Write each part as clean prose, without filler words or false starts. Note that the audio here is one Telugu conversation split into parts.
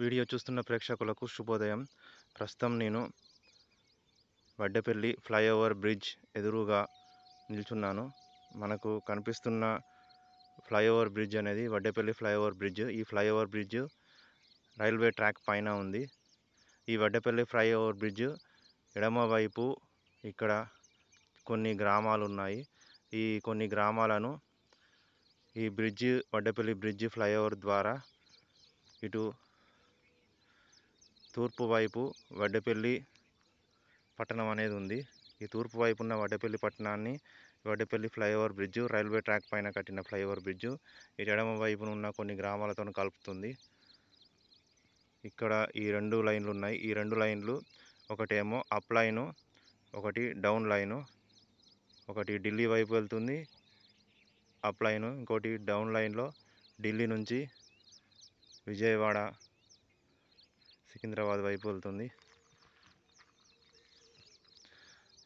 వీడియో చూస్తున్న ప్రేక్షకులకు శుభోదయం. ప్రస్తుతం నేను వడ్డెపల్లి ఫ్లైఓవర్ బ్రిడ్జ్ ఎదురుగా నిల్చున్నాను. మనకు కనిపిస్తున్న ఫ్లైఓవర్ బ్రిడ్జ్ అనేది వడ్డెపల్లి ఫ్లైఓవర్ బ్రిడ్జ్. ఈ ఫ్లైఓవర్ బ్రిడ్జ్ రైల్వే ట్రాక్ పైన ఉంది. ఈ వడ్డెపల్లి ఫ్లైఓవర్ బ్రిడ్జ్ ఎడమ వైపు ఇక్కడ కొన్ని గ్రామాలు ఉన్నాయి. ఈ కొన్ని గ్రామాలను ఈ బ్రిడ్జ్ వడ్డెపల్లి బ్రిడ్జ్ ఫ్లైఓవర్ ద్వారా ఇటు తూర్పు వైపు వడ్డెపల్లి పట్టణం అనేది ఉంది. ఈ తూర్పు వైపు ఉన్న వడ్డెపల్లి పట్టణాన్ని Vaddepalli flyover bridge railway track పైన కట్టిన ఫ్లైఓవర్ బ్రిడ్జ్ ఇటు ఎడమ వైపున ఉన్న కొన్ని గ్రామాలతో కలుపుతుంది. ఇక్కడ ఈ రెండు లైన్లు ఉన్నాయి. ఈ రెండు లైన్లు ఒకటేమో అప్ లైను, ఒకటి డౌన్ లైను. ఒకటి ఢిల్లీ వైపు వెళ్తుంది అప్ లైను, ఇంకోటి డౌన్ లైన్లో ఢిల్లీ నుంచి విజయవాడ సికింద్రాబాద్ వైపు వెళ్తుంది.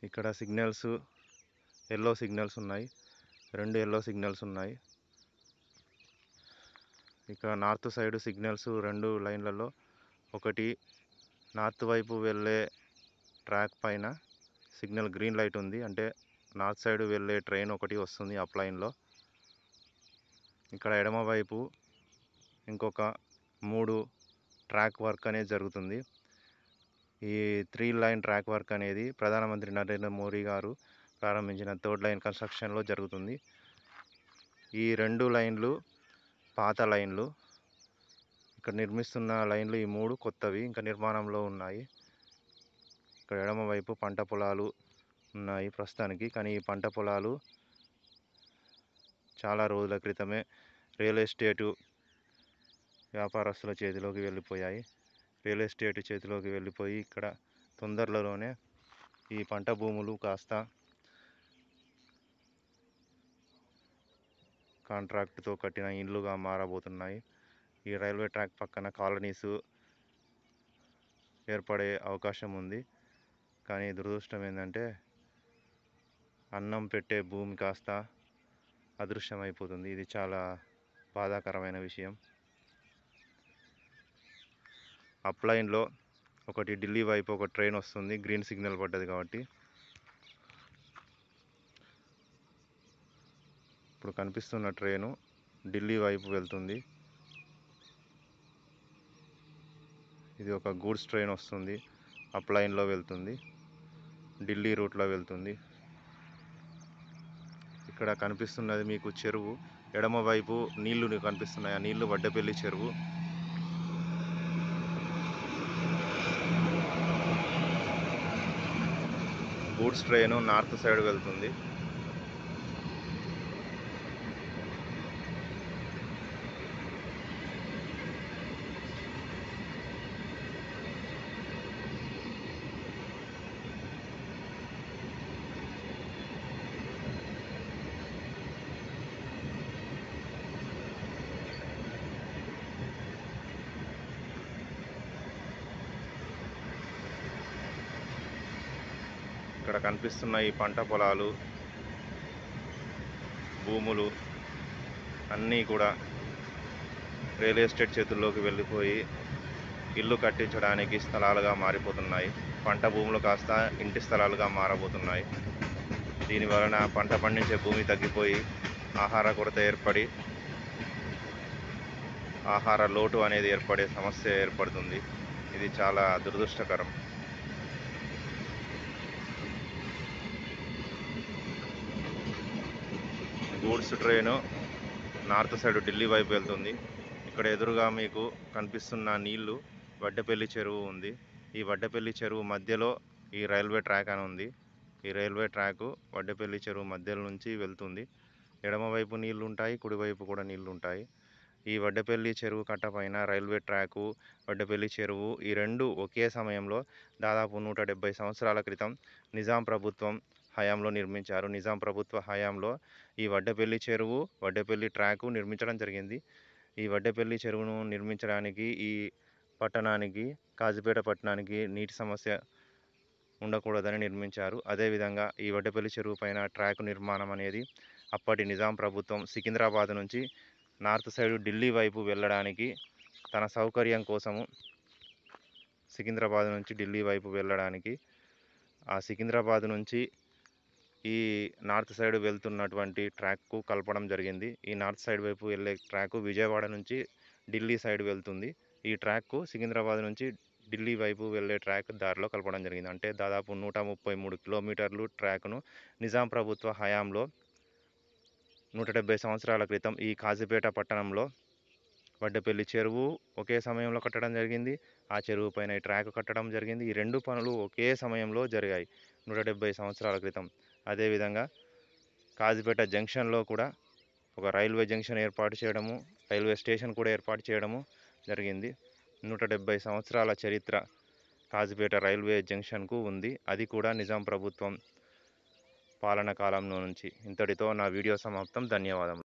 ఇక్కడ సిగ్నల్స్ ఎల్లో సిగ్నల్స్ ఉన్నాయి, రెండు ఎల్లో సిగ్నల్స్ ఉన్నాయి. ఇక్కడ నార్త్ సైడ్ సిగ్నల్స్ రెండు లైన్లలో, ఒకటి నార్త్ వైపు వెళ్ళే ట్రాక్ పైన సిగ్నల్ గ్రీన్ లైట్ ఉంది, అంటే నార్త్ సైడ్ వెళ్ళే ట్రైన్ ఒకటి వస్తుంది అప్ లైన్లో. ఇక్కడ ఎడమ వైపు ఇంకొక 3 ట్రాక్ వర్క్ అనేది జరుగుతుంది. ఈ 3 లైన్ ట్రాక్ వర్క్ అనేది ప్రధానమంత్రి నరేంద్ర మోడీ గారు ప్రారంభించిన 3rd లైన్ కన్స్ట్రక్షన్లో జరుగుతుంది. ఈ రెండు లైన్లు పాత లైన్లు. ఇక్కడ నిర్మిస్తున్న లైన్లు ఈ 3 కొత్తవి, ఇంకా నిర్మాణంలో ఉన్నాయి. ఇక్కడ ఎడమ వైపు పంట పొలాలు ఉన్నాయి ప్రస్తుతానికి, కానీ ఈ పంట పొలాలు చాలా రోజుల క్రితమే రియల్ ఎస్టేటు వ్యాపారస్తుల చేతిలోకి వెళ్ళిపోయాయి. రియల్ ఎస్టేట్ చేతిలోకి వెళ్ళిపోయి ఇక్కడ తొందరలోనే ఈ పంట భూములు కాస్త కాంట్రాక్టుతో కట్టిన ఇండ్లుగా మారబోతున్నాయి. ఈ రైల్వే ట్రాక్ పక్కన కాలనీస్ ఏర్పడే అవకాశం ఉంది. కానీ దురదృష్టం ఏంటంటే అన్నం పెట్టే భూమి కాస్త అదృశ్యమైపోతుంది. ఇది చాలా బాధాకరమైన విషయం. అప్ లైన్లో ఒకటి ఢిల్లీ వైపు ఒక ట్రైన్ వస్తుంది, గ్రీన్ సిగ్నల్ పడ్డది కాబట్టి. ఇప్పుడు కనిపిస్తున్న ట్రైను ఢిల్లీ వైపు వెళ్తుంది. ఇది ఒక గూడ్స్ ట్రైన్ వస్తుంది, అప్ లైన్లో వెళ్తుంది, ఢిల్లీ రూట్లో వెళ్తుంది. ఇక్కడ కనిపిస్తున్నది మీకు చెరువు. ఎడమ వైపు నీళ్లు కనిపిస్తున్నాయి, ఆ నీళ్లు వడ్డెపల్లి చెరువు. గూడ్స్ ట్రైను నార్త్ సైడ్ వెళ్తుంది. ఇక్కడ కనిపిస్తున్న ఈ పంట పొలాలు, భూములు అన్నీ కూడా రియల్ ఎస్టేట్ చేతుల్లోకి వెళ్ళిపోయి ఇల్లు కట్టించడానికి స్థలాలుగా మారిపోతున్నాయి. పంట భూములు కాస్త ఇంటి స్థలాలుగా మారబోతున్నాయి. దీని వలన పంట పండించే భూమి తగ్గిపోయి ఆహార కొరత ఏర్పడి ఆహార లోటు అనేది ఏర్పడే సమస్య ఏర్పడుతుంది. ఇది చాలా దురదృష్టకరం. Goods train north side Delhi వైపు వెళ్తుంది. ఇక్కడ ఎదురుగా మీకు కనిపిస్తున్న నీళ్లు వడ్డెపల్లి చెరువు ఉంది. ఈ వడ్డెపల్లి చెరువు మధ్యలో ఈ రైల్వే ట్రాక్ అని ఉంది. ఈ రైల్వే ట్రాకు వడ్డెపల్లి చెరువు మధ్యలో నుంచి వెళ్తుంది. ఎడమవైపు నీళ్లు ఉంటాయి, కుడివైపు కూడా నీళ్లు ఉంటాయి. ఈ వడ్డెపల్లి చెరువు కట్ట పైన రైల్వే ట్రాకు, వడ్డెపల్లి చెరువు ఈ రెండు ఒకే సమయంలో దాదాపు 170 సంవత్సరాల క్రితం నిజాం ప్రభుత్వం హయాంలో నిర్మించారు. నిజాం ప్రభుత్వ హయాంలో ఈ వడ్డెపల్లి చెరువు, వడ్డెపల్లి ట్రాకు నిర్మించడం జరిగింది. ఈ వడ్డెపల్లి చెరువును నిర్మించడానికి ఈ పట్టణానికి, కాజీపేట పట్టణానికి నీటి సమస్య ఉండకూడదని నిర్మించారు. అదేవిధంగా ఈ వడ్డెపల్లి చెరువు పైన ట్రాక్ నిర్మాణం అనేది అప్పటి నిజాం ప్రభుత్వం సికింద్రాబాద్ నుంచి నార్త్ సైడ్ ఢిల్లీ వైపు వెళ్ళడానికి తన సౌకర్యం కోసము సికింద్రాబాద్ నుంచి ఢిల్లీ వైపు వెళ్ళడానికి ఆ సికింద్రాబాద్ నుంచి ఈ నార్త్ సైడ్ వెళ్తున్నటువంటి ట్రాక్కు కలపడం జరిగింది. ఈ నార్త్ సైడ్ వైపు వెళ్ళే ట్రాక్ విజయవాడ నుంచి ఢిల్లీ సైడ్ వెళ్తుంది. ఈ ట్రాక్కు సికింద్రాబాద్ నుంచి ఢిల్లీ వైపు వెళ్ళే ట్రాక్ దారిలో కలపడం జరిగింది. అంటే దాదాపు 133 కిలోమీటర్లు ట్రాక్ను నిజాం ప్రభుత్వ హయాంలో 170 సంవత్సరాల క్రితం ఈ కాజీపేట పట్టణంలో వడ్డెపల్లి చెరువు ఒకే సమయంలో కట్టడం జరిగింది. ఆ చెరువు పైన ఈ ట్రాక్ కట్టడం జరిగింది. ఈ రెండు పనులు ఒకే సమయంలో జరిగాయి 170 సంవత్సరాల క్రితం. అదేవిధంగా కాజీపేట జంక్షన్లో కూడా ఒక రైల్వే జంక్షన్ ఏర్పాటు చేయడము, రైల్వే స్టేషన్ కూడా ఏర్పాటు చేయడము జరిగింది. 170 సంవత్సరాల చరిత్ర కాజీపేట రైల్వే జంక్షన్కు ఉంది. అది కూడా నిజాం ప్రభుత్వం పాలన కాలంలో నుంచి. ఇంతటితో నా వీడియో సమాప్తం. ధన్యవాదములు.